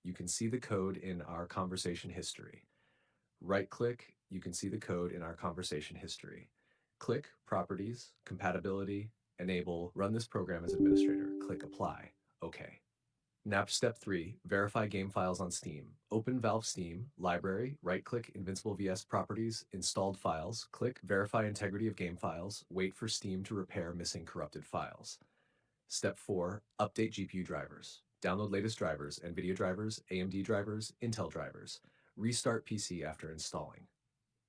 you can see the code in our conversation history. Right-click, you can see the code in our conversation history. Click Properties, Compatibility, Enable, Run this program as administrator. Click Apply. OK. Now step 3, verify game files on Steam. Open Valve Steam, Library, right-click Invincible VS Properties, Installed Files, click Verify Integrity of Game Files, wait for Steam to repair missing corrupted files. Step 4, update GPU drivers. Download latest drivers, NVIDIA drivers, AMD drivers, Intel drivers. Restart PC after installing.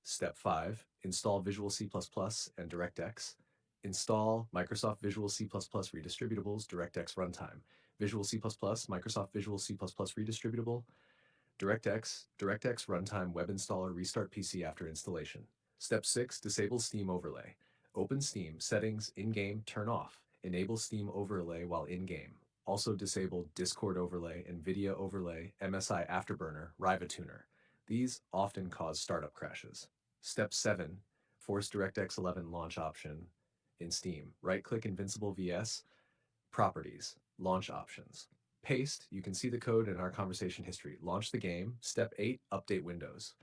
Step 5, install Visual C++ and DirectX. Install Microsoft Visual C++ redistributables, DirectX runtime. Visual C++, Microsoft Visual C++ redistributable, DirectX, DirectX runtime web installer, restart PC after installation. Step 6, disable Steam overlay. Open Steam, settings, in-game, turn off. Enable Steam overlay while in-game. Also disable Discord overlay, NVIDIA overlay, MSI Afterburner, Riva Tuner. These often cause startup crashes. Step 7, force DirectX 11 launch option in Steam. Right-click Invincible VS, Properties, Launch Options. Paste, you can see the code in our conversation history. Launch the game. Step 8, update Windows.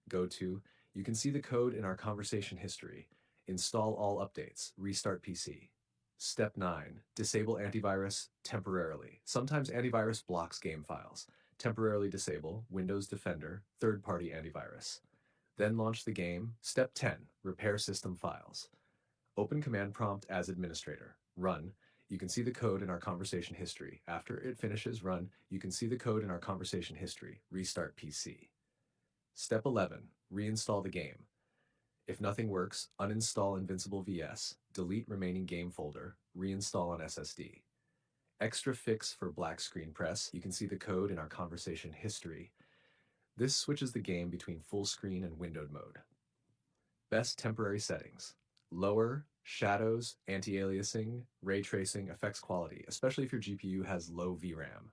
Go to, you can see the code in our conversation history. Install all updates. Restart PC. Step 9, disable antivirus temporarily. Sometimes antivirus blocks game files. Temporarily disable Windows Defender, third-party antivirus. Then launch the game. Step 10, repair system files. Open command prompt as administrator. Run. You can see the code in our conversation history. After it finishes run, you can see the code in our conversation history. Restart PC. Step 11, reinstall the game. If nothing works, uninstall Invincible VS, delete remaining game folder, reinstall on SSD. Extra fix for black screen press, you can see the code in our conversation history. This switches the game between full screen and windowed mode. Best temporary settings. Lower shadows, anti-aliasing, ray tracing, effects quality, especially if your GPU has low VRAM.